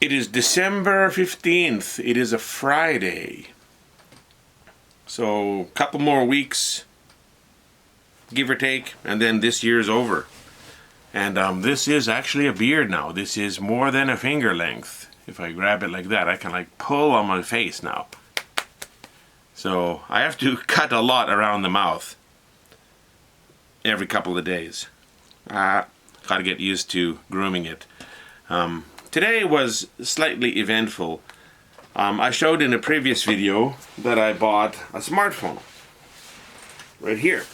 It is December 15th. It is a Friday. So, a couple more weeks, give or take, and then this year's over. And this is actually a beard now. This is more than a finger length. If I grab it like that, I can like pull on my face now. So, I have to cut a lot around the mouth every couple of days. Gotta get used to grooming it. Today was slightly eventful. I showed in a previous video that I bought a smartphone. Right here.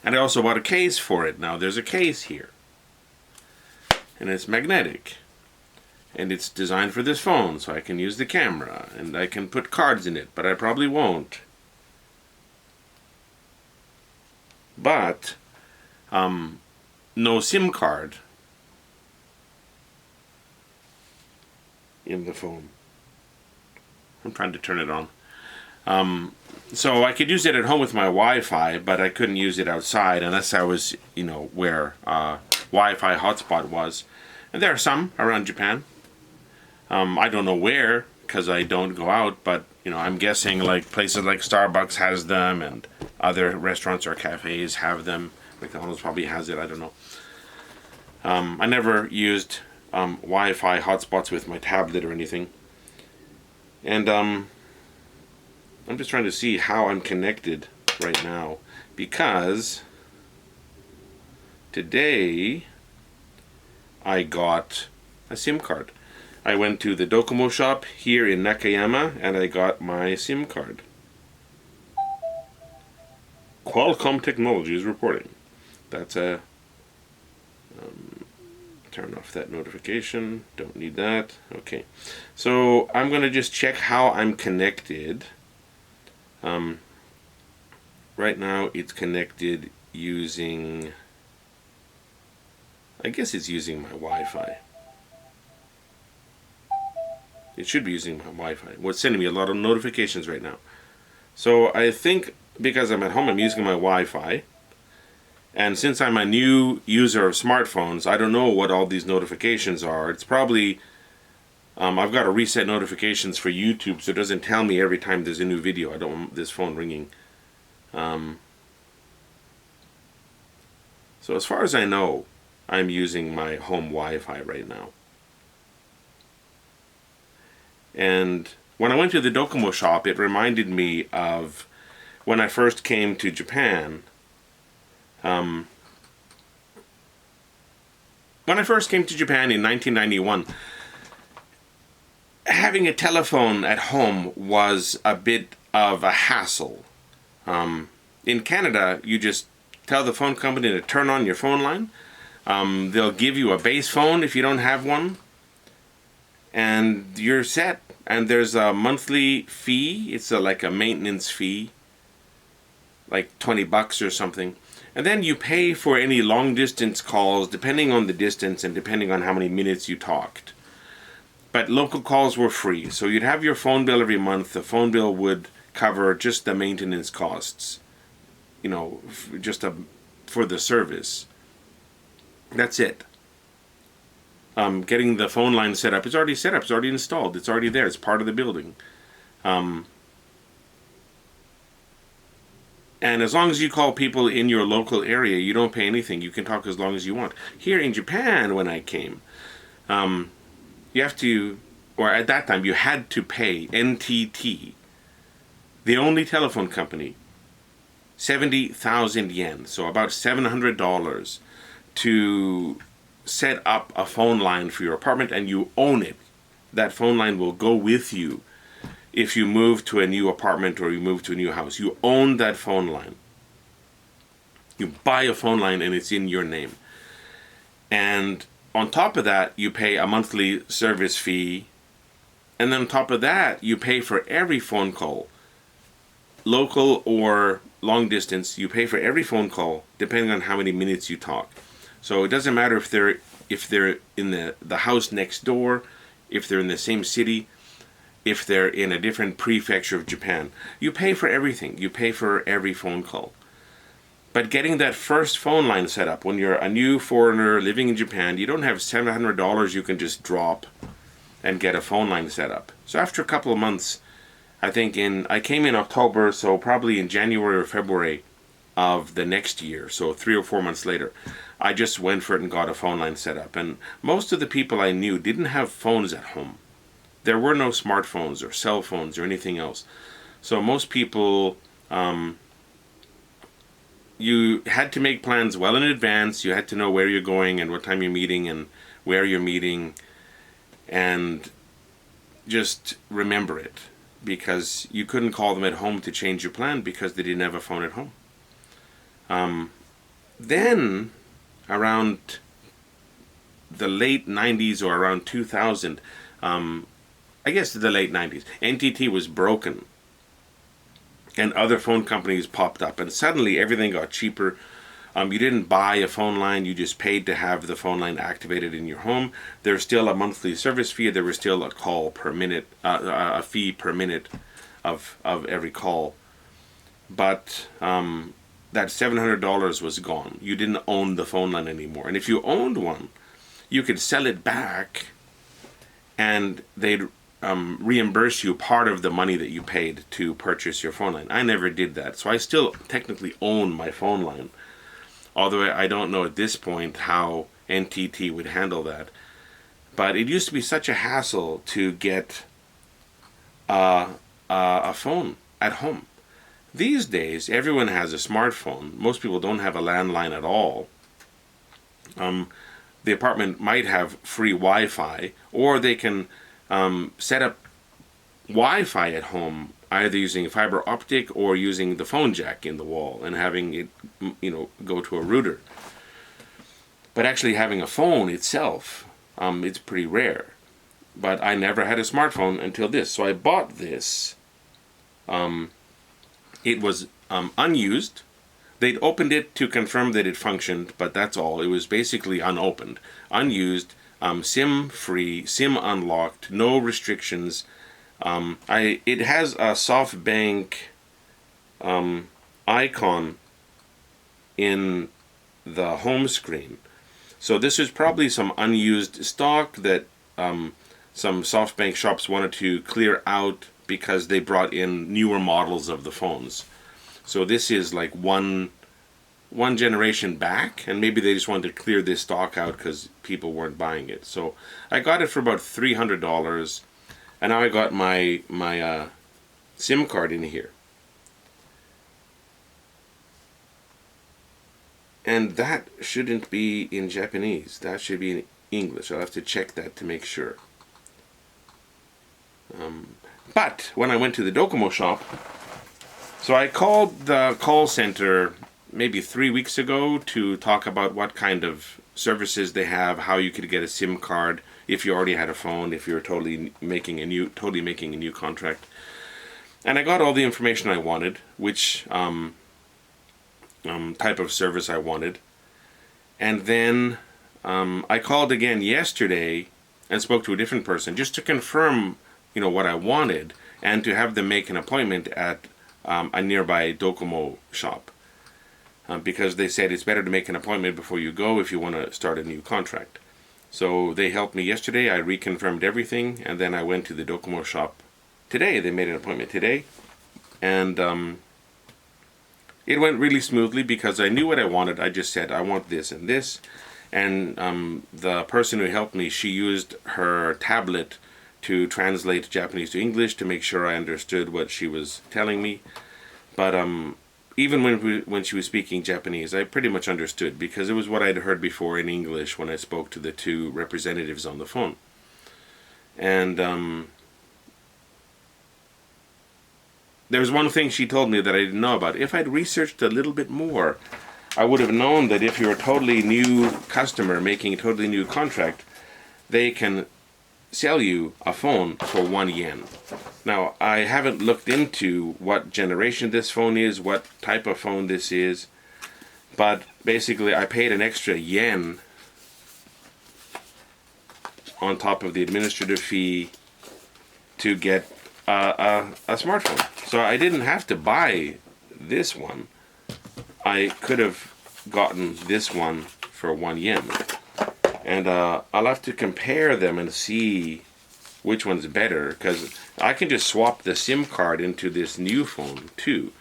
And I also bought a case for it. Now there's a case here. And it's magnetic. And it's designed for this phone, so I can use the camera. And I can put cards in it, but I probably won't. But, no SIM card in the phone. I'm trying to turn it on. So I could use it at home with my Wi-Fi, but I couldn't use it outside unless I was, where Wi-Fi hotspot was. And there are some around Japan. I don't know where, because I don't go out, but, I'm guessing like places like Starbucks has them, and other restaurants or cafes have them. McDonald's probably has it, I don't know. I never used Wi-Fi hotspots with my tablet or anything. And I'm just trying to see how I'm connected right now, because today I got a SIM card. I went to the Docomo shop here in Nakayama and I got my SIM card. Qualcomm Technologies reporting. That's a turn off that notification. Don't need that. Okay. So I'm going to just check how I'm connected. Right now it's connected using, I guess it's using my Wi-Fi. It should be using my Wi-Fi. Well, it's sending me a lot of notifications right now. So I think because I'm at home, I'm using my Wi-Fi. And since I'm a new user of smartphones, I don't know what all these notifications are. It's probably, I've got to reset notifications for YouTube so it doesn't tell me every time there's a new video. I don't want this phone ringing. So as far as I know, I'm using my home Wi-Fi right now. And when I went to the Docomo shop, it reminded me of when I first came to Japan. When I first came to Japan in 1991, having a telephone at home was a bit of a hassle. In Canada, you just tell the phone company to turn on your phone line. They'll give you a base phone if you don't have one. And you're set. And there's a monthly fee. It's like a maintenance fee. Like $20 or something. And then you pay for any long distance calls depending on the distance and depending on how many minutes you talked. But local calls were free. So you'd have your phone bill every month. The phone bill would cover just the maintenance costs. For the service. That's it. Getting the phone line set up. It's already set up. It's already installed. It's already there. It's part of the building. And as long as you call people in your local area, you don't pay anything. You can talk as long as you want. Here in Japan, when I came, you have to, or at that time, you had to pay NTT, the only telephone company, 70,000 yen, so about $700, to set up a phone line for your apartment, and you own it. That phone line will go with you if you move to a new apartment or you move to a new house. You own that phone line. You buy a phone line and it's in your name. And on top of that, you pay a monthly service fee. And then on top of that, you pay for every phone call. Local or long distance, you pay for every phone call depending on how many minutes you talk. So it doesn't matter if they're in the house next door, if they're in the same city, if they're in a different prefecture of Japan. You pay for everything. You pay for every phone call. But getting that first phone line set up, when you're a new foreigner living in Japan, you don't have $700 you can just drop and get a phone line set up. So after a couple of months, I think I came in October, so probably in January or February of the next year, so 3 or 4 months later, I just went for it and got a phone line set up. And most of the people I knew didn't have phones at home. There were no smartphones or cell phones or anything else. So most people, you had to make plans well in advance. You had to know where you're going and what time you're meeting and where you're meeting, and just remember it, because you couldn't call them at home to change your plan because they didn't have a phone at home. Then, around the late 90s or around 2000, I guess the late 90s, NTT was broken and other phone companies popped up, and suddenly everything got cheaper. You didn't buy a phone line, you just paid to have the phone line activated in your home. There's still a monthly service fee, there was still a call per minute, a fee per minute of every call. But that $700 was gone. You didn't own the phone line anymore. And if you owned one, you could sell it back and they'd reimburse you part of the money that you paid to purchase your phone line. I never did that, so I still technically own my phone line. Although I don't know at this point how NTT would handle that. But it used to be such a hassle to get a phone at home. These days, everyone has a smartphone. Most people don't have a landline at all. The apartment might have free Wi-Fi, or they can set up Wi-Fi at home, either using fiber optic or using the phone jack in the wall and having it, go to a router. But actually having a phone itself, it's pretty rare. But I never had a smartphone until this. So I bought this. It was unused. They'd opened it to confirm that it functioned, but that's all. It was basically unopened, unused, SIM-free, SIM unlocked, no restrictions. It has a SoftBank icon in the home screen. So this is probably some unused stock that some SoftBank shops wanted to clear out because they brought in newer models of the phones. So this is like one generation back, and maybe they just wanted to clear this stock out because people weren't buying it. So I got it for about $300, and now I got my SIM card in here. And that shouldn't be in Japanese. That should be in English. I'll have to check that to make sure. But when I went to the Docomo shop, so I called the call center maybe 3 weeks ago to talk about what kind of services they have, how you could get a SIM card if you already had a phone, if you're totally making a new contract. And I got all the information I wanted, which type of service I wanted. And then I called again yesterday and spoke to a different person just to confirm what I wanted, and to have them make an appointment at a nearby Docomo shop, because they said it's better to make an appointment before you go if you want to start a new contract. So they helped me yesterday. I reconfirmed everything, and then I went to the Docomo shop today. They made an appointment today, and it went really smoothly because I knew what I wanted. I just said I want this and this, and the person who helped me, she used her tablet to translate Japanese to English to make sure I understood what she was telling me. But even when she was speaking Japanese, I pretty much understood, because it was what I'd heard before in English when I spoke to the two representatives on the phone. And there was one thing she told me that I didn't know about. If I'd researched a little bit more, I would have known that if you're a totally new customer making a totally new contract, they can sell you a phone for 1 yen. Now, I haven't looked into what generation this phone is, what type of phone this is, but basically I paid an extra yen on top of the administrative fee to get a smartphone. So I didn't have to buy this one. I could have gotten this one for 1 yen. And I'll have to compare them and see which one's better, because I can just swap the SIM card into this new phone too.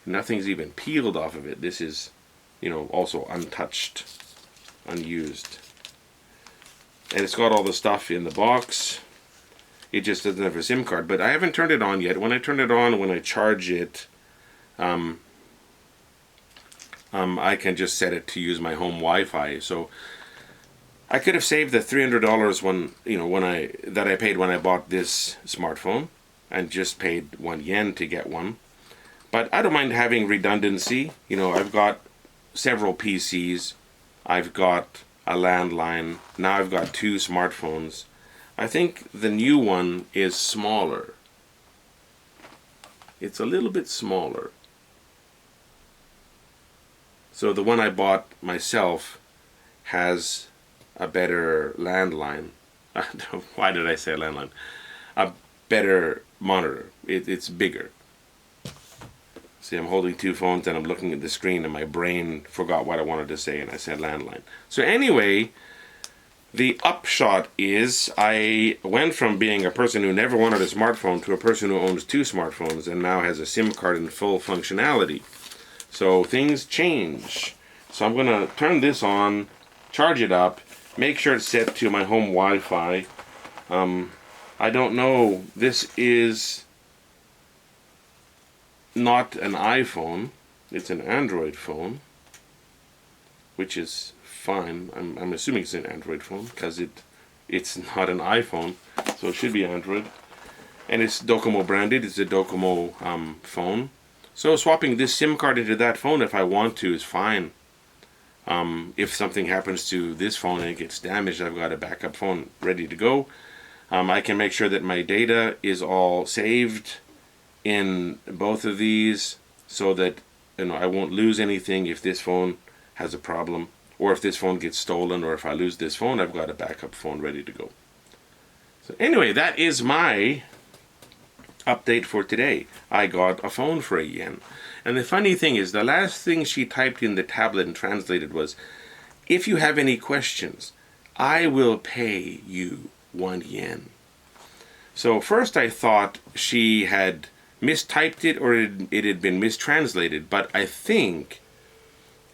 Nothing's even peeled off of it. This is, also untouched, unused. And it's got all the stuff in the box. It just doesn't have a SIM card, but I haven't turned it on yet. When I turn it on, when I charge it, I can just set it to use my home Wi-Fi. So I could have saved the $300 that I paid when I bought this smartphone, and just paid $1 to get one. But I don't mind having redundancy. I've got several PCs. I've got a landline. Now I've got 2 smartphones. I think the new one is smaller. It's a little bit smaller. So the one I bought myself has a better landline. Why did I say landline? A better monitor. It's bigger. See, I'm holding 2 phones and I'm looking at the screen and my brain forgot what I wanted to say and I said landline. So anyway, the upshot is I went from being a person who never wanted a smartphone to a person who owns 2 smartphones and now has a SIM card in full functionality. So things change. So I'm going to turn this on, charge it up, make sure it's set to my home Wi-Fi. I don't know, this is not an iPhone, it's an Android phone, which is fine. I'm assuming it's an Android phone because it's not an iPhone, so it should be Android. And it's Docomo branded. It's a Docomo phone. So swapping this SIM card into that phone if I want to is fine. If something happens to this phone and it gets damaged, I've got a backup phone ready to go. I can make sure that my data is all saved in both of these so that I won't lose anything if this phone has a problem, or if this phone gets stolen, or if I lose this phone, I've got a backup phone ready to go. So anyway, that is my update for today. I got a phone for $1. And the funny thing is, the last thing she typed in the tablet and translated was, if you have any questions, I will pay you $1. So first I thought she had mistyped it, or it had been mistranslated, but I think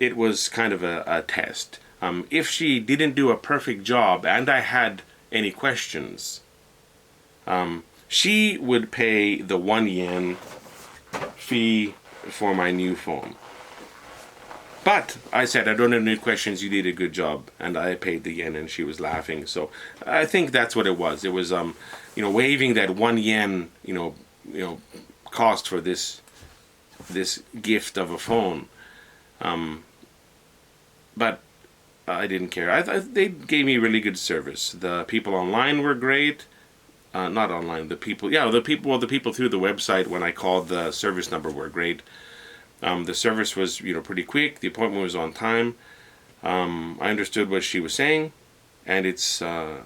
it was kind of a test. If she didn't do a perfect job and I had any questions, she would pay the $1 fee for my new phone. But I said, I don't have any questions, you did a good job, and I paid the yen, and she was laughing. So I think that's what it was. It was waiving that $1 cost for this gift of a phone. But I didn't care. They gave me really good service. The people online were great. Not online. The people through the website when I called the service number were great. The service was pretty quick. The appointment was on time. I understood what she was saying, and it's a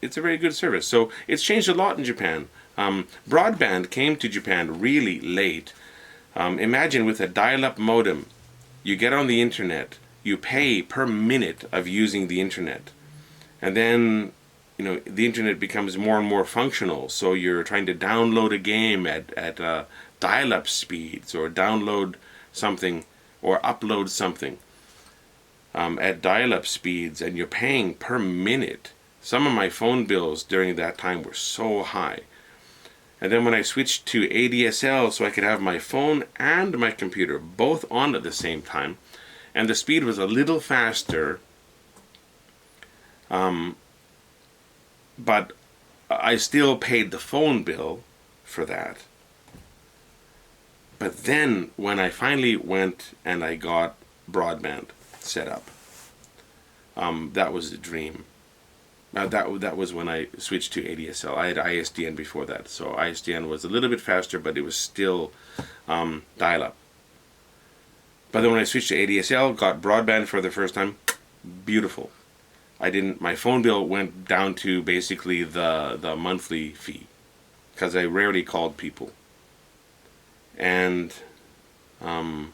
very good service. So it's changed a lot in Japan. Broadband came to Japan really late. Imagine with a dial-up modem, you get on the internet, you pay per minute of using the internet, and then the internet becomes more and more functional. So you're trying to download a game at dial-up speeds, or download something or upload something at dial-up speeds, and you're paying per minute. Some of my phone bills during that time were so high. And then when I switched to ADSL, so I could have my phone and my computer both on at the same time, and the speed was a little faster, but I still paid the phone bill for that. But then when I finally went and I got broadband set up, that was a dream. That was when I switched to ADSL. I had ISDN before that, so ISDN was a little bit faster, but it was still dial-up. But then when I switched to ADSL, got broadband for the first time, beautiful. My phone bill went down to basically the monthly fee, because I rarely called people. And I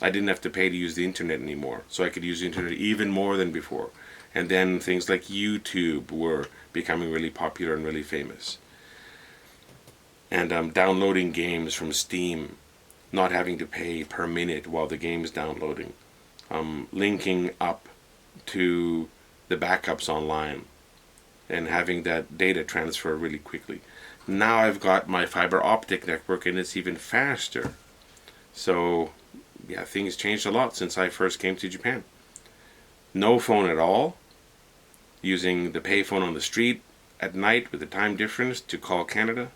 didn't have to pay to use the internet anymore, so I could use the internet even more than before. And then things like YouTube were becoming really popular and really famous. And downloading games from Steam, not having to pay per minute while the game's downloading. Linking up to the backups online and having that data transfer really quickly. Now I've got my fiber optic network and it's even faster. So yeah, things changed a lot since I first came to Japan. No phone at all, using the payphone on the street at night with the time difference to call Canada.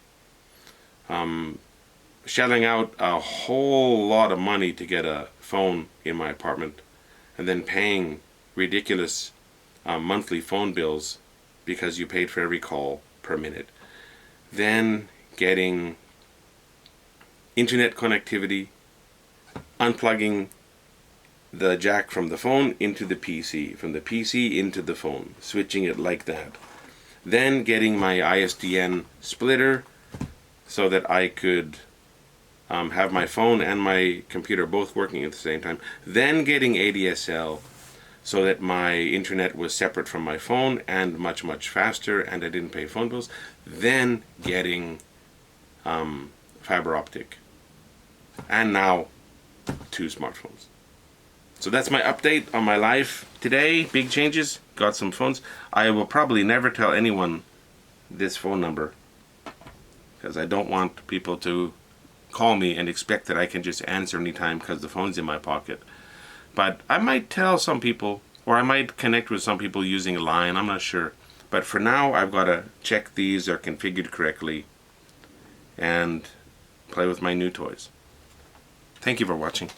Shelling out a whole lot of money to get a phone in my apartment, and then paying ridiculous monthly phone bills because you paid for every call per minute. Then getting internet connectivity, unplugging the jack from the phone into the PC, from the PC into the phone, switching it like that. Then getting my ISDN splitter so that I could have my phone and my computer both working at the same time. Then getting ADSL so that my internet was separate from my phone and much, much faster, and I didn't pay phone bills. Then getting fiber optic. And now 2 smartphones. So that's my update on my life today. Big changes. Got some phones. I will probably never tell anyone this phone number because I don't want people to call me and expect that I can just answer anytime because the phone's in my pocket. But I might tell some people, or I might connect with some people using a line. I'm not sure. But for now, I've got to check these are configured correctly and play with my new toys. Thank you for watching.